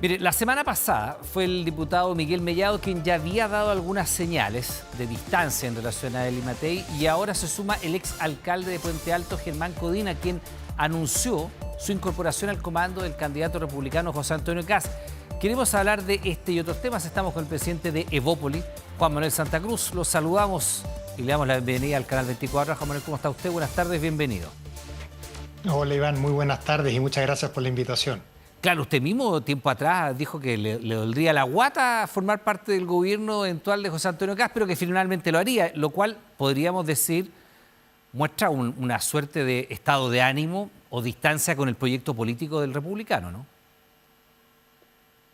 Mire, la semana pasada fue el diputado Miguel Mellado quien ya había dado algunas señales de distancia en relación a Eli Matei y ahora se suma el ex alcalde de Puente Alto, Germán Codina, quien anunció su incorporación al comando del candidato republicano José Antonio Kast. Queremos hablar de este y otros temas. Estamos con el presidente de Evópoli, Juan Manuel Santa Cruz. Los saludamos y le damos la bienvenida al Canal 24. Juan Manuel, ¿cómo está usted? Buenas tardes, bienvenido. Hola Iván, muy buenas tardes y muchas gracias por la invitación. Claro, usted mismo tiempo atrás dijo que le doldría la guata formar parte del gobierno eventual de José Antonio Kast, pero que finalmente lo haría, lo cual podríamos decir muestra una suerte de estado de ánimo o distancia con el proyecto político del republicano, ¿no?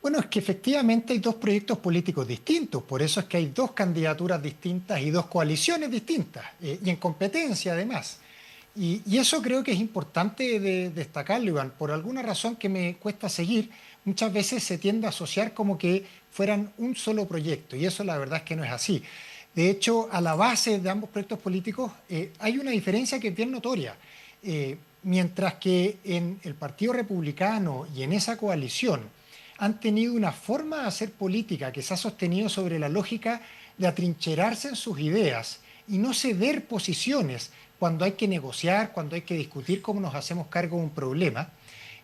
Bueno, es que efectivamente hay dos proyectos políticos distintos, por eso es que hay dos candidaturas distintas y dos coaliciones distintas, y en competencia además. Y eso creo que es importante de destacarlo, Iván. Por alguna razón que me cuesta seguir, muchas veces se tiende a asociar como que fueran un solo proyecto, y eso la verdad es que no es así. De hecho, a la base de ambos proyectos políticos hay una diferencia que es bien notoria. Mientras que en el Partido Republicano y en esa coalición han tenido una forma de hacer política que se ha sostenido sobre la lógica de atrincherarse en sus ideas y no ceder posiciones cuando hay que negociar, cuando hay que discutir cómo nos hacemos cargo de un problema.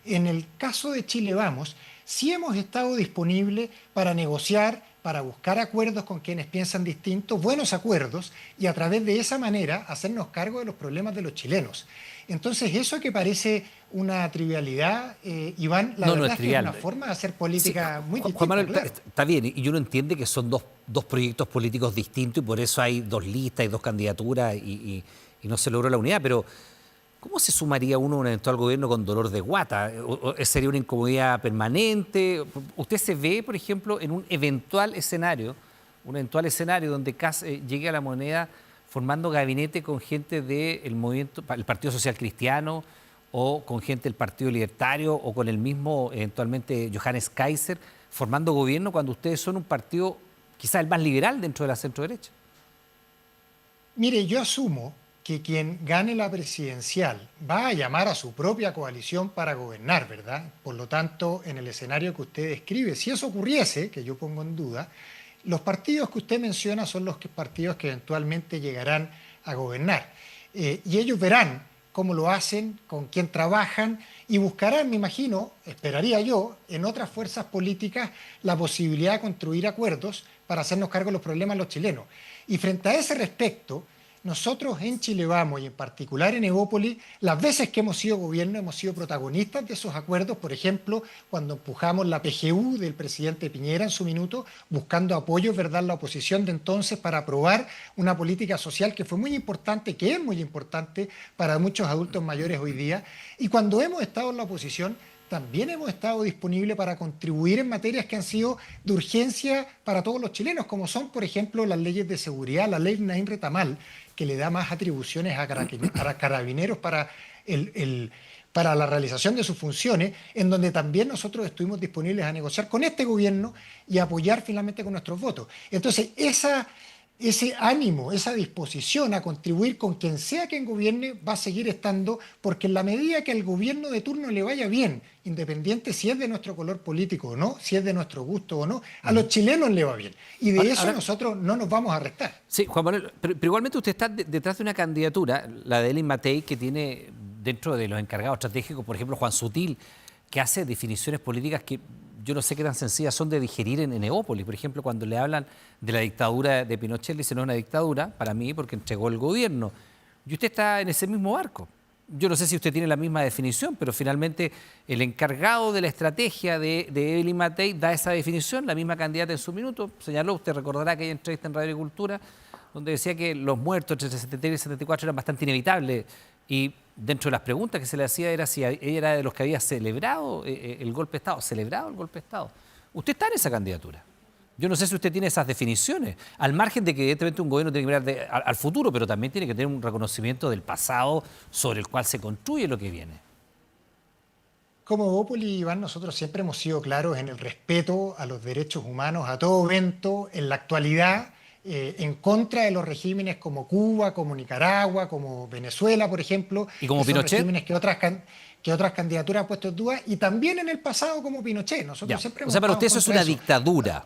En el caso de Chile Vamos, sí hemos estado disponibles para negociar, para buscar acuerdos con quienes piensan distintos, buenos acuerdos, y a través de esa manera hacernos cargo de los problemas de los chilenos. Entonces, eso que parece una trivialidad, Iván, la verdad es que es una forma de hacer política muy distinta. Juan Manuel, claro. está bien, y uno entiende que son dos proyectos políticos distintos y por eso hay dos listas y dos candidaturas y no se logró la unidad, pero ¿cómo se sumaría uno a un eventual gobierno con dolor de guata? ¿O sería una incomodidad permanente? ¿Usted se ve, por ejemplo, en un eventual escenario donde Kast llegue a la Moneda formando gabinete con gente del movimiento, el Partido Social Cristiano, o con gente del Partido Libertario, o con el mismo, eventualmente, Johannes Kaiser, formando gobierno cuando ustedes son un partido quizás el más liberal dentro de la centro-derecha? Mire, yo asumo que quien gane la presidencial va a llamar a su propia coalición para gobernar, ¿verdad? Por lo tanto, en el escenario que usted describe, si eso ocurriese, que yo pongo en duda, los partidos que usted menciona son los partidos que eventualmente llegarán a gobernar. Y ellos verán cómo lo hacen, con quién trabajan y buscarán, me imagino, esperaría yo, en otras fuerzas políticas la posibilidad de construir acuerdos para hacernos cargo de los problemas de los chilenos. Y frente a ese respecto, nosotros en Chile Vamos y en particular en Evópoli, las veces que hemos sido gobierno hemos sido protagonistas de esos acuerdos, por ejemplo, cuando empujamos la PGU del presidente Piñera en su minuto, buscando apoyo, ¿verdad?, la oposición de entonces para aprobar una política social que fue muy importante, que es muy importante para muchos adultos mayores hoy día, y cuando hemos estado en la oposición, también hemos estado disponibles para contribuir en materias que han sido de urgencia para todos los chilenos, como son, por ejemplo, las leyes de seguridad, la ley Naín Retamal, que le da más atribuciones a carabineros para la realización de sus funciones, en donde también nosotros estuvimos disponibles a negociar con este gobierno y a apoyar finalmente con nuestros votos. Entonces, ese ánimo, esa disposición a contribuir con quien sea quien gobierne va a seguir estando, porque en la medida que al gobierno de turno le vaya bien, independiente si es de nuestro color político o no, si es de nuestro gusto o no, a los chilenos le va bien. Y de eso nosotros no nos vamos a restar. Sí, Juan Manuel, pero igualmente usted está detrás de una candidatura, la de Eli Matei, que tiene dentro de los encargados estratégicos, por ejemplo, Juan Sutil, que hace definiciones políticas que yo no sé qué tan sencillas son de digerir en Evópoli. Por ejemplo, cuando le hablan de la dictadura de Pinochet, le dicen no es una dictadura, para mí, porque entregó el gobierno. Y usted está en ese mismo barco. Yo no sé si usted tiene la misma definición, pero finalmente el encargado de la estrategia de Eli Matei da esa definición, la misma candidata en su minuto. Señaló, usted recordará aquella entrevista en Radio Agricultura, donde decía que los muertos entre el 73 y el 74 eran bastante inevitables. Y dentro de las preguntas que se le hacía era si ella era de los que había celebrado el golpe de Estado. ¿Celebrado el golpe de Estado? Usted está en esa candidatura. Yo no sé si usted tiene esas definiciones, al margen de que evidentemente un gobierno tiene que mirar al futuro, pero también tiene que tener un reconocimiento del pasado sobre el cual se construye lo que viene. Como Evópoli, Iván, nosotros siempre hemos sido claros en el respeto a los derechos humanos, a todo evento, en la actualidad en contra de los regímenes como Cuba, como Nicaragua, como Venezuela, por ejemplo, ¿Y como que son Pinochet? regímenes que otras candidaturas han puesto en duda, y también en el pasado como Pinochet. Nosotros Ya. siempre O hemos sea, para estado usted eso es contra una eso. dictadura.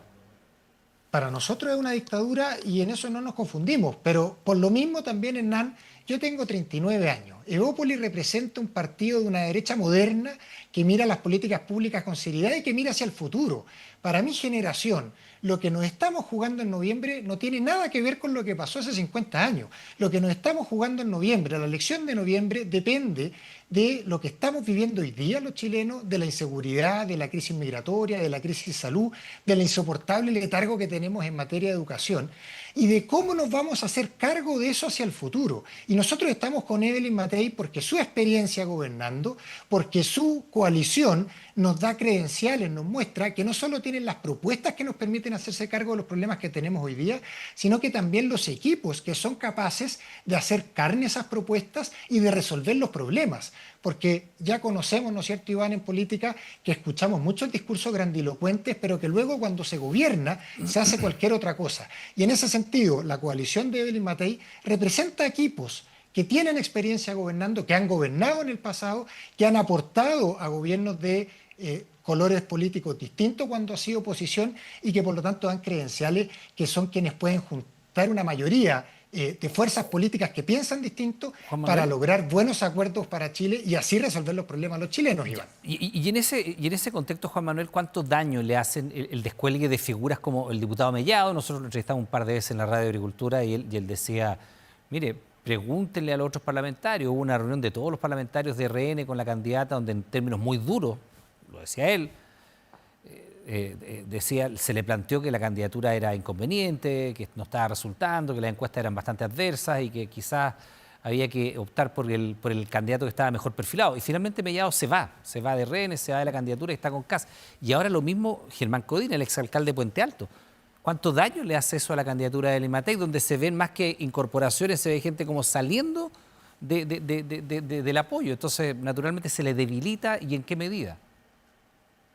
Para nosotros es una dictadura y en eso no nos confundimos, pero por lo mismo también, Hernán, yo tengo 39 años. Evópoli representa un partido de una derecha moderna que mira las políticas públicas con seriedad y que mira hacia el futuro. Para mi generación, lo que nos estamos jugando en noviembre no tiene nada que ver con lo que pasó hace 50 años. Lo que nos estamos jugando en noviembre, la elección de noviembre, depende de lo que estamos viviendo hoy día los chilenos, de la inseguridad, de la crisis migratoria, de la crisis de salud, del insoportable letargo que tenemos en materia de educación y de cómo nos vamos a hacer cargo de eso hacia el futuro. Y nosotros estamos con Evelyn Matei porque su experiencia gobernando, porque su coalición nos da credenciales, nos muestra que no solo tienen las propuestas que nos permiten hacerse cargo de los problemas que tenemos hoy día, sino que también los equipos que son capaces de hacer carne esas propuestas y de resolver los problemas. Porque ya conocemos, ¿no es cierto, Iván, en política, que escuchamos muchos discursos grandilocuentes, pero que luego cuando se gobierna se hace cualquier otra cosa. Y en ese sentido, la coalición de Evelyn Matei representa equipos que tienen experiencia gobernando, que han gobernado en el pasado, que han aportado a gobiernos de colores políticos distintos cuando ha sido oposición y que por lo tanto dan credenciales que son quienes pueden juntar una mayoría de fuerzas políticas que piensan distinto Juan para Manuel. lograr buenos acuerdos para Chile y así resolver los problemas de los chilenos, Iván. Y en ese contexto, Juan Manuel, ¿cuánto daño le hacen el descuelgue de figuras como el diputado Mellado? Nosotros lo entrevistamos un par de veces en la Radio de Agricultura y él decía, mire, pregúntenle a los otros parlamentarios. Hubo una reunión de todos los parlamentarios de RN con la candidata donde en términos muy duros, lo decía él, decía, se le planteó que la candidatura era inconveniente, que no estaba resultando, que las encuestas eran bastante adversas y que quizás había que optar por el candidato que estaba mejor perfilado. Y finalmente Mellado se va de RN, se va de la candidatura y está con Kast. Y ahora lo mismo Germán Codina, el exalcalde de Puente Alto. ¿Cuánto daño le hace eso a la candidatura de Evelyn Matei, donde se ven más que incorporaciones, se ve gente como saliendo del apoyo? Entonces, naturalmente, se le debilita, ¿y en qué medida?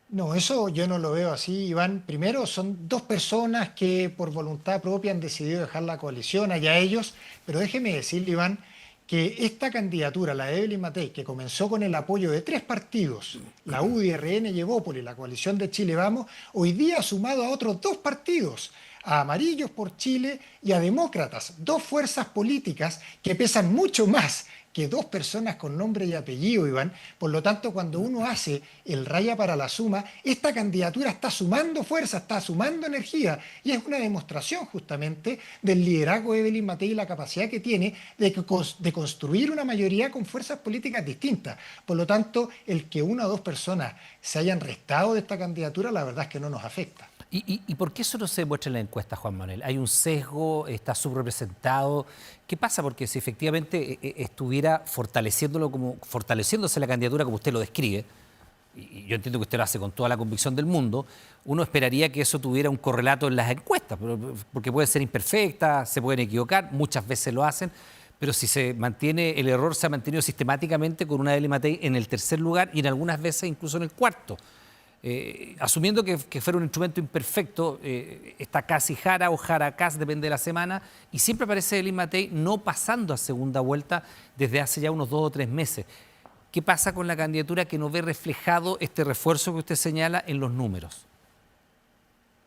No, eso yo no lo veo así, Iván. Primero, son dos personas que por voluntad propia han decidido dejar la coalición, allá ellos, pero déjeme decirle, Iván, que esta candidatura, la de Evelyn Matei, que comenzó con el apoyo de tres partidos, la UDI, RN y Evópoli, la coalición de Chile Vamos, hoy día ha sumado a otros dos partidos, a Amarillos por Chile y a Demócratas, dos fuerzas políticas que pesan mucho más que dos personas con nombre y apellido, Iván. Por lo tanto, cuando uno hace el raya para la suma, esta candidatura está sumando fuerza, está sumando energía y es una demostración justamente del liderazgo de Evelyn Matei y la capacidad que tiene de construir una mayoría con fuerzas políticas distintas. Por lo tanto, el que una o dos personas se hayan restado de esta candidatura, la verdad es que no nos afecta. ¿Y por qué eso no se demuestra en la encuesta, Juan Manuel? ¿Hay un sesgo? ¿Está subrepresentado? ¿Qué pasa? Porque si efectivamente estuviera fortaleciéndose la candidatura como usted lo describe, y yo entiendo que usted lo hace con toda la convicción del mundo, uno esperaría que eso tuviera un correlato en las encuestas, porque puede ser imperfecta, se pueden equivocar, muchas veces lo hacen, pero si se mantiene, el error se ha mantenido sistemáticamente con una Evelyn Matei en el tercer lugar y en algunas veces incluso en el cuarto. Asumiendo que fuera un instrumento imperfecto, está casi Jara o Jara Kast, depende de la semana, y siempre aparece Evelyn Matei no pasando a segunda vuelta desde hace ya unos 2 o 3 meses. ¿Qué pasa con la candidatura que no ve reflejado este refuerzo que usted señala en los números?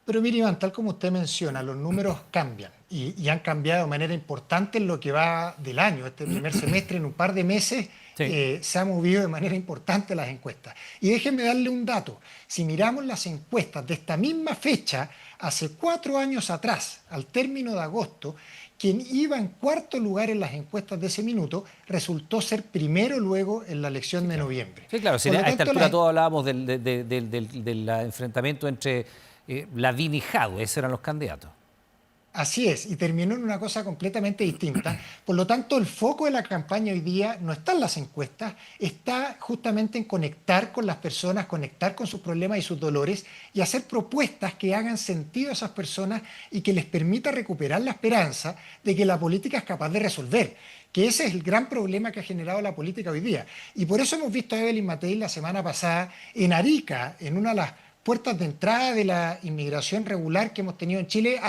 Pero mire, Iván, tal como usted menciona, los números cambian y han cambiado de manera importante en lo que va del año. Este primer semestre, en un par de meses, Sí. se ha movido de manera importante las encuestas. Y déjenme darle un dato. Si miramos las encuestas de esta misma fecha, hace 4 años atrás, al término de agosto, quien iba en cuarto lugar en las encuestas de ese minuto resultó ser primero luego en la elección de noviembre. Sí, claro, si Por lo a esta tanto, altura todos hablábamos del enfrentamiento entre Lavín y Jadwe, esos eran los candidatos. así es, y terminó en una cosa completamente distinta. Por lo tanto, el foco de la campaña hoy día no está en las encuestas, está justamente en conectar con las personas, conectar con sus problemas y sus dolores y hacer propuestas que hagan sentido a esas personas y que les permita recuperar la esperanza de que la política es capaz de resolver. Que ese es el gran problema que ha generado la política hoy día. Y por eso hemos visto a Evelyn Matei la semana pasada en Arica, en una de las puertas de entrada de la inmigración regular que hemos tenido en Chile,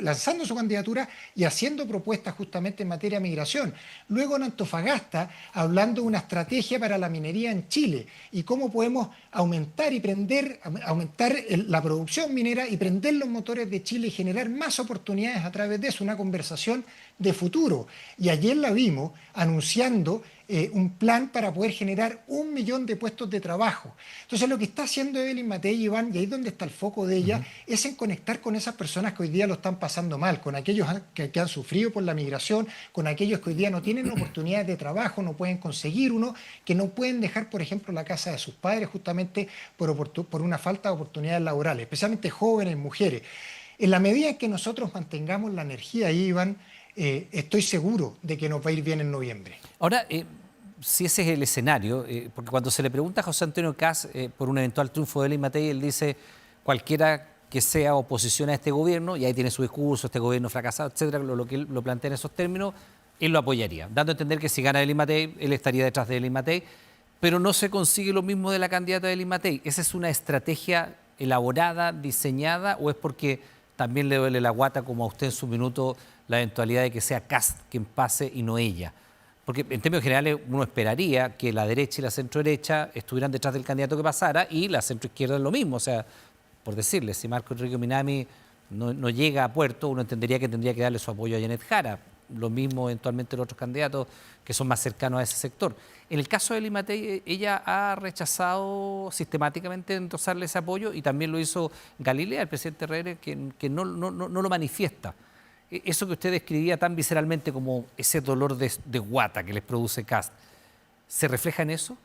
lanzando su candidatura y haciendo propuestas justamente en materia de migración. Luego en Antofagasta, hablando de una estrategia para la minería en Chile y cómo podemos aumentar la producción minera y prender los motores de Chile y generar más oportunidades a través de eso, una conversación de futuro. Y ayer la vimos anunciando un plan para poder generar 1 millón de puestos de trabajo. Entonces lo que está haciendo Evelyn Matei, Iván, y ahí es donde está el foco de ella, es en conectar con esas personas que hoy día lo están pasando mal, con aquellos que han sufrido por la migración, con aquellos que hoy día no tienen oportunidades de trabajo, no pueden conseguir uno, que no pueden dejar, por ejemplo, la casa de sus padres justamente por una falta de oportunidades laborales, especialmente jóvenes, mujeres. En la medida en que nosotros mantengamos la energía ahí, Iván, estoy seguro de que nos va a ir bien en noviembre. Ahora, si ese es el escenario, porque cuando se le pregunta a José Antonio Kast por un eventual triunfo de Evelyn Matei, él dice cualquiera que sea oposición a este gobierno, y ahí tiene su discurso, este gobierno fracasado, etcétera, lo que él lo plantea en esos términos, él lo apoyaría, dando a entender que si gana Evelyn Matei, él estaría detrás de Evelyn Matei, pero no se consigue lo mismo de la candidata de Evelyn Matei. ¿Esa es una estrategia elaborada, diseñada, o es porque también le duele la guata, como a usted en su minuto, la eventualidad de que sea Kast quien pase y no ella? Porque en términos generales uno esperaría que la derecha y la centroderecha estuvieran detrás del candidato que pasara y la centroizquierda es lo mismo. O sea, por decirle, si Marco Enrique Minami no llega a puerto, uno entendería que tendría que darle su apoyo a Janet Jara. Lo mismo eventualmente los otros candidatos que son más cercanos a ese sector. En el caso de Evelyn Matei, ella ha rechazado sistemáticamente endosarle ese apoyo y también lo hizo Galilea, el presidente Herrera, que no lo manifiesta. Eso que usted describía tan visceralmente como ese dolor de guata que les produce Kast, ¿se refleja en eso?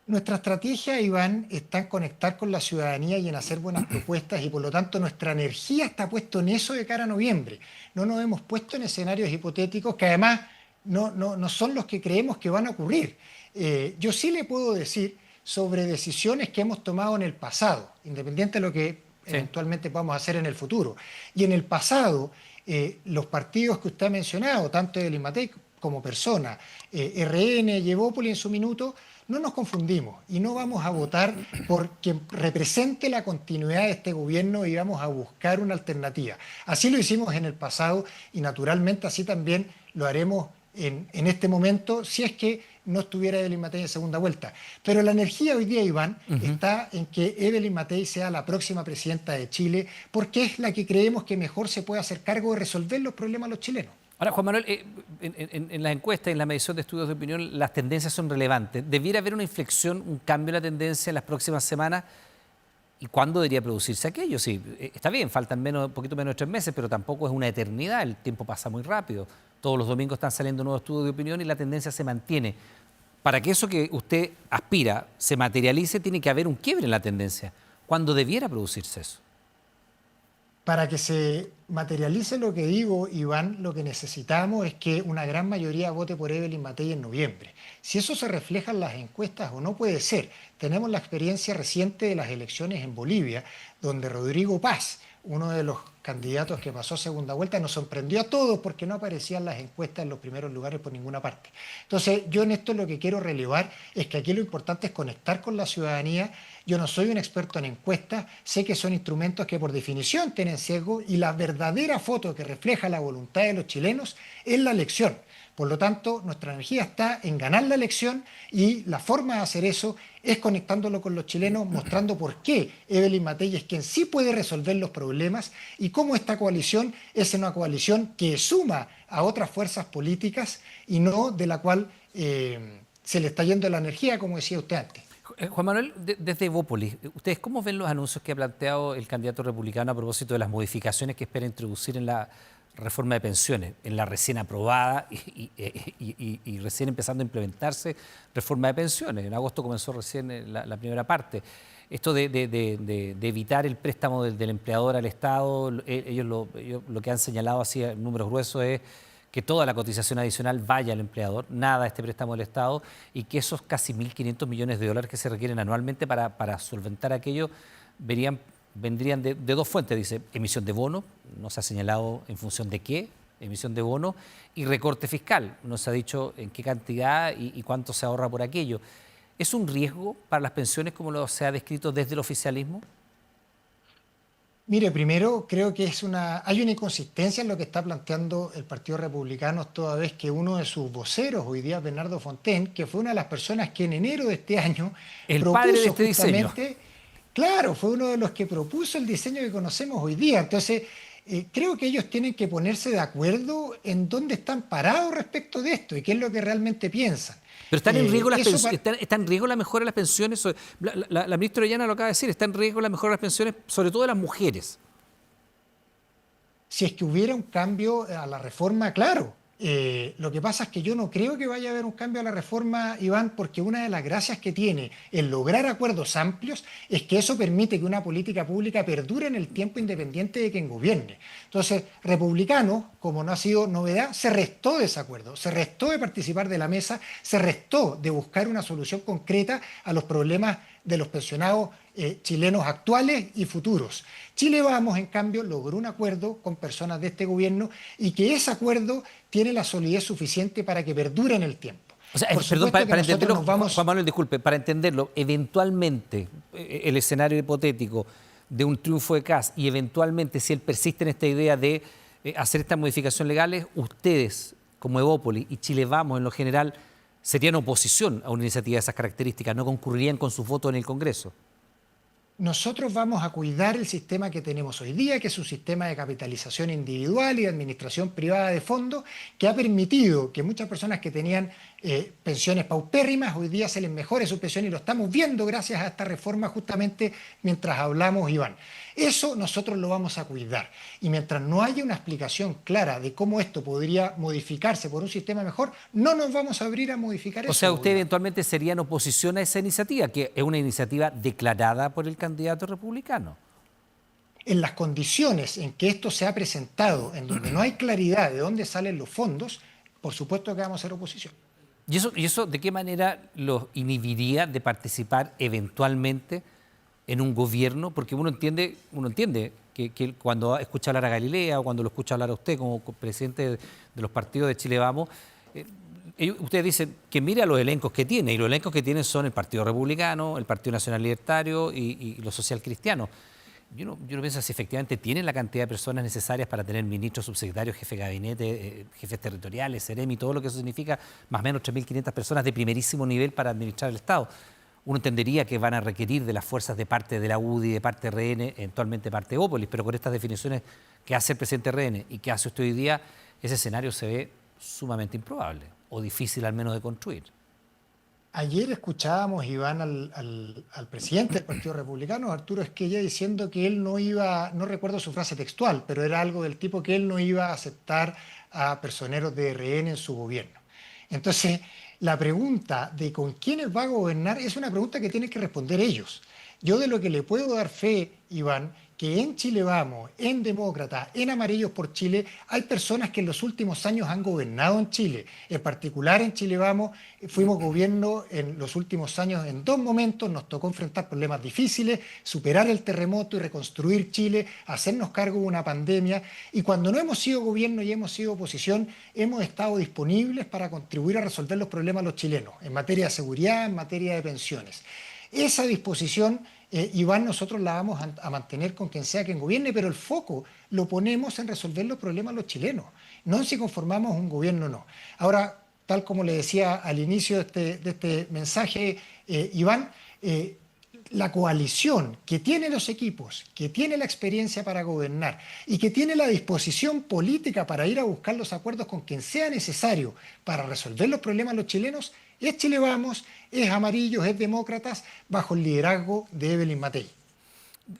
Nuestra estrategia, Iván, está en conectar con la ciudadanía y en hacer buenas propuestas y por lo tanto nuestra energía está puesta en eso de cara a noviembre. No nos hemos puesto en escenarios hipotéticos que además no son los que creemos que van a ocurrir. Yo sí le puedo decir sobre decisiones que hemos tomado en el pasado, independiente de lo que eventualmente podamos hacer en el futuro. Y en el pasado, los partidos que usted ha mencionado, tanto Evelyn Matei como persona, RN y Evópoli en su minuto, no nos confundimos y no vamos a votar por quien represente la continuidad de este gobierno y vamos a buscar una alternativa. Así lo hicimos en el pasado y naturalmente así también lo haremos en este momento si es que no estuviera Evelyn Matei en segunda vuelta. Pero la energía hoy día, Iván, está en que Evelyn Matei sea la próxima presidenta de Chile porque es la que creemos que mejor se puede hacer cargo de resolver los problemas de los chilenos. Ahora, Juan Manuel, en las encuestas, en la medición de estudios de opinión, las tendencias son relevantes. ¿Debiera haber una inflexión, un cambio en la tendencia en las próximas semanas? ¿Y cuándo debería producirse aquello? Sí, está bien, faltan un poquito menos de 3 meses, pero tampoco es una eternidad, el tiempo pasa muy rápido. Todos los domingos están saliendo nuevos estudios de opinión y la tendencia se mantiene. Para que eso que usted aspira se materialice, tiene que haber un quiebre en la tendencia. ¿Cuándo debiera producirse eso? Para que se materialice lo que digo, Iván, lo que necesitamos es que una gran mayoría vote por Evelyn Matei en noviembre. Si eso se refleja en las encuestas o no puede ser. Tenemos la experiencia reciente de las elecciones en Bolivia, donde Rodrigo Paz, uno de los candidatos que pasó a segunda vuelta, nos sorprendió a todos porque no aparecían las encuestas en los primeros lugares por ninguna parte. Entonces, yo en esto lo que quiero relevar es que aquí lo importante es conectar con la ciudadanía. Yo no soy un experto en encuestas, sé que son instrumentos que por definición tienen sesgo y la verdadera foto que refleja la voluntad de los chilenos es la elección. Por lo tanto, nuestra energía está en ganar la elección y la forma de hacer eso es conectándolo con los chilenos, mostrando por qué Evelyn Matei es quien sí puede resolver los problemas y cómo esta coalición es una coalición que suma a otras fuerzas políticas y no de la cual se le está yendo la energía, como decía usted antes. Juan Manuel, desde Evópolis, ¿ustedes cómo ven los anuncios que ha planteado el candidato republicano a propósito de las modificaciones que espera introducir en la reforma de pensiones, en la recién aprobada y recién empezando a implementarse reforma de pensiones? En agosto comenzó recién la primera parte. Esto de evitar el préstamo del empleador al Estado, ellos lo que han señalado así en números gruesos es que toda la cotización adicional vaya al empleador, nada a este préstamo del Estado, y que esos casi 1.500 millones de dólares que se requieren anualmente para solventar aquello vendrían de 2 fuentes, dice, emisión de bonos, no se ha señalado en función de qué, emisión de bonos, y recorte fiscal, no se ha dicho en qué cantidad y cuánto se ahorra por aquello. ¿Es un riesgo para las pensiones como lo se ha descrito desde el oficialismo? Mire, primero creo que hay una inconsistencia en lo que está planteando el Partido Republicano, toda vez que uno de sus voceros hoy día, Bernardo Fontaine, que fue una de las personas que en enero de este año El padre de propuso este diseño. justamente, claro, fue uno de los que propuso el diseño que conocemos hoy día. Entonces, creo que ellos tienen que ponerse de acuerdo en dónde están parados respecto de esto y qué es lo que realmente piensan. Pero están en riesgo Eso está en riesgo la mejora de las pensiones. La ministra Orellana lo acaba de decir, está en riesgo la mejora de las pensiones, sobre todo de las mujeres. Si es que hubiera un cambio a la reforma, claro. Lo que pasa es que yo no creo que vaya a haber un cambio a la reforma, Iván, porque una de las gracias que tiene el lograr acuerdos amplios es que eso permite que una política pública perdure en el tiempo independiente de quien gobierne. Entonces, republicanos, como no ha sido novedad, se restó de ese acuerdo, se restó de participar de la mesa, se restó de buscar una solución concreta a los problemas de los pensionados chilenos actuales y futuros. Chile Vamos, en cambio, logró un acuerdo con personas de este gobierno y que ese acuerdo tiene la solidez suficiente para que perdure en el tiempo. O sea, Por perdón, supuesto que para nosotros entenderlo, nos vamos. Juan Manuel, disculpe, para entenderlo, eventualmente el escenario hipotético de un triunfo de Kast y eventualmente si él persiste en esta idea de hacer estas modificaciones legales, ustedes, como Evópolis y Chile Vamos en lo general, serían oposición a una iniciativa de esas características, no concurrirían con sus votos en el Congreso. Nosotros vamos a cuidar el sistema que tenemos hoy día, que es un sistema de capitalización individual y de administración privada de fondos, que ha permitido que muchas personas que tenían pensiones paupérrimas, hoy día se les mejore su pensión y lo estamos viendo gracias a esta reforma justamente mientras hablamos, Iván. Eso nosotros lo vamos a cuidar. Y mientras no haya una explicación clara de cómo esto podría modificarse por un sistema mejor, no nos vamos a abrir a modificar eso. O sea, usted eventualmente sería en oposición a esa iniciativa, que es una iniciativa declarada por el candidato republicano. En las condiciones en que esto se ha presentado, en donde no hay claridad de dónde salen los fondos, por supuesto que vamos a ser oposición. ¿Y eso de qué manera los inhibiría de participar eventualmente en un gobierno? Porque uno entiende que cuando escucha hablar a Galilea o cuando lo escucha hablar a usted como presidente de los partidos de Chile Vamos, ustedes dicen que mire a los elencos que tiene, y los elencos que tienen son el Partido Republicano, el Partido Nacional Libertario y los social cristianos. Yo no pienso si efectivamente tienen la cantidad de personas necesarias para tener ministros, subsecretarios, jefes de gabinete, jefes territoriales, seremi, todo lo que eso significa, más o menos 3.500 personas de primerísimo nivel para administrar el Estado. Uno entendería que van a requerir de las fuerzas de parte de la UDI, de parte de RN, eventualmente parte de Evópolis, pero con estas definiciones que hace el presidente RN y que hace usted hoy día, ese escenario se ve sumamente improbable o difícil al menos de construir. Ayer escuchábamos, Iván, al presidente del Partido Republicano, Arturo Esquella, diciendo que él no iba, no recuerdo su frase textual, pero era algo del tipo que él no iba a aceptar a personeros de RN en su gobierno. Entonces, la pregunta de con quiénes va a gobernar es una pregunta que tienen que responder ellos. Yo de lo que le puedo dar fe, Iván, que en Chile Vamos, en Demócratas, en Amarillos por Chile, hay personas que en los últimos años han gobernado en Chile. En particular en Chile Vamos, fuimos gobierno en los últimos años en dos momentos, nos tocó enfrentar problemas difíciles, superar el terremoto y reconstruir Chile, hacernos cargo de una pandemia. Y cuando no hemos sido gobierno y hemos sido oposición, hemos estado disponibles para contribuir a resolver los problemas de los chilenos, en materia de seguridad, en materia de pensiones. Esa disposición, Iván, nosotros la vamos a mantener con quien sea quien gobierne, pero el foco lo ponemos en resolver los problemas de los chilenos, no en si conformamos un gobierno o no. Ahora, tal como le decía al inicio de este mensaje, Iván, la coalición que tiene los equipos, que tiene la experiencia para gobernar y que tiene la disposición política para ir a buscar los acuerdos con quien sea necesario para resolver los problemas de los chilenos, es Chile Vamos, es Amarillos, es Demócratas, bajo el liderazgo de Evelyn Matei.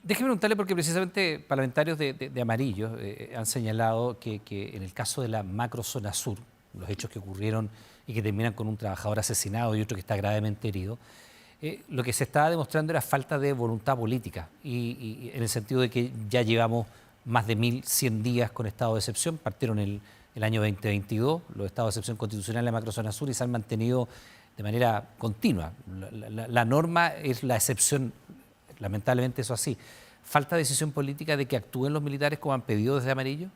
Déjeme preguntarle, porque precisamente parlamentarios de Amarillos han señalado que en el caso de la macrozona sur, los hechos que ocurrieron y que terminan con un trabajador asesinado y otro que está gravemente herido, lo que se estaba demostrando era falta de voluntad política y en el sentido de que ya llevamos más de 1.100 días con estado de excepción, partieron el año 2022, los estados de excepción constitucional en la macrozona sur y se han mantenido de manera continua. La norma es la excepción, lamentablemente eso así. ¿Falta decisión política de que actúen los militares como han pedido desde Amarillo?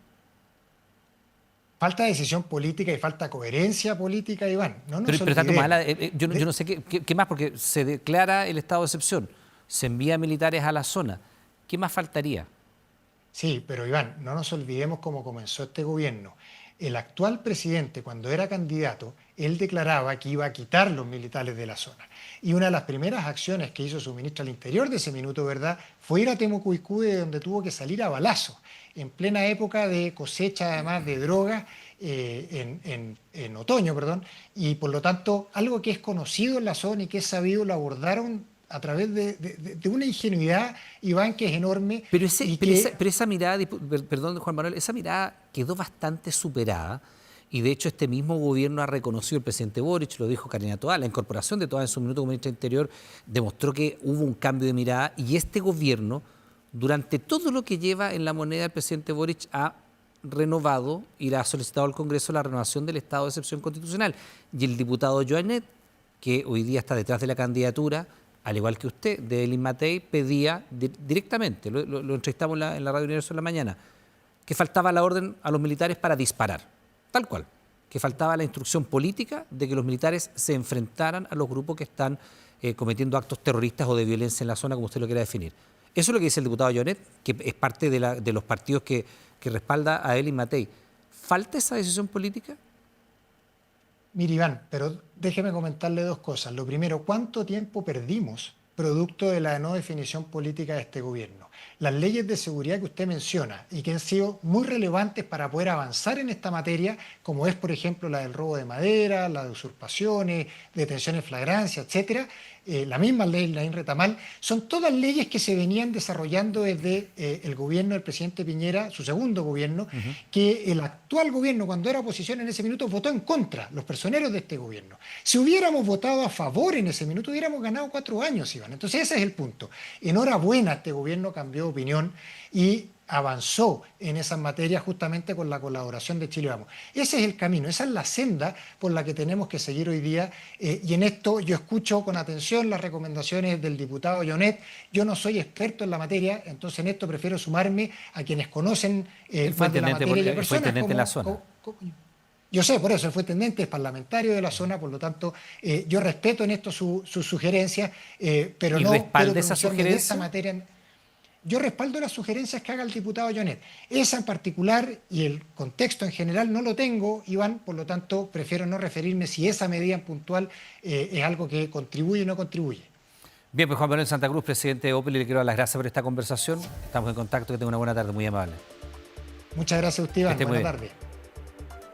Falta decisión política y falta coherencia política, Iván. No nos Pero está olvidemos. tomada, yo no sé qué más, porque se declara el estado de excepción, se envía militares a la zona. ¿Qué más faltaría? Sí, pero Iván, no nos olvidemos cómo comenzó este gobierno. El actual presidente, cuando era candidato, él declaraba que iba a quitar los militares de la zona. Y una de las primeras acciones que hizo su ministro al Interior de ese minuto, ¿verdad?, fue ir a Temucuicú, de donde tuvo que salir a balazo, en plena época de cosecha, además de drogas, en otoño, perdón, y por lo tanto, algo que es conocido en la zona y que es sabido, lo abordaron a través de una ingenuidad, Iván, que es enorme y que Pero esa mirada, perdón, Juan Manuel, esa mirada quedó bastante superada y de hecho este mismo gobierno ha reconocido, el presidente Boric, lo dijo Karina Toá, la incorporación de Toá en su minuto como ministra del Interior demostró que hubo un cambio de mirada y este gobierno, durante todo lo que lleva en la moneda el presidente Boric, ha renovado y le ha solicitado al Congreso la renovación del estado de excepción constitucional. Y el diputado Joanet, que hoy día está detrás de la candidatura, al igual que usted, de Elin Matei, pedía directamente, lo entrevistamos en la Radio Universo en la mañana, que faltaba la orden a los militares para disparar, tal cual, que faltaba la instrucción política de que los militares se enfrentaran a los grupos que están cometiendo actos terroristas o de violencia en la zona, como usted lo quiera definir. Eso es lo que dice el diputado Joanet, que es parte de los partidos que respalda a Elin Matei. ¿Falta esa decisión política? Mire, Iván, pero déjeme comentarle dos cosas. Lo primero, ¿cuánto tiempo perdimos producto de la no definición política de este gobierno? Las leyes de seguridad que usted menciona y que han sido muy relevantes para poder avanzar en esta materia, como es, por ejemplo, la del robo de madera, la de usurpaciones, detenciones en flagrancia, etcétera, la misma ley, la Retamal, son todas leyes que se venían desarrollando desde el gobierno del presidente Piñera, su segundo gobierno, que el actual gobierno, cuando era oposición en ese minuto, votó en contra, los personeros de este gobierno. Si hubiéramos votado a favor en ese minuto, hubiéramos ganado 4 años, Iván. Entonces ese es el punto. Enhorabuena, este gobierno cambió de opinión y avanzó en esas materias justamente con la colaboración de Chile Vamos. Ese es el camino, esa es la senda por la que tenemos que seguir hoy día y en esto yo escucho con atención las recomendaciones del diputado Jonet. Yo no soy experto en la materia, entonces en esto prefiero sumarme a quienes conocen más de la materia. Fue intendente en la zona. Yo sé, por eso él fue intendente, es parlamentario de la zona, por lo tanto yo respeto en esto sus sugerencias, pero ¿Y no respalda puedo esa pronunciarme de sugerencia? esa materia. Yo respaldo las sugerencias que haga el diputado Jonet. Esa en particular y el contexto en general no lo tengo, Iván, por lo tanto prefiero no referirme si esa medida en puntual es algo que contribuye o no contribuye. Bien, pues Juan Manuel Santa Cruz, presidente de Opel, le quiero dar las gracias por esta conversación. Estamos en contacto, que tenga una buena tarde, muy amable. Muchas gracias a usted, Iván. Buena tarde.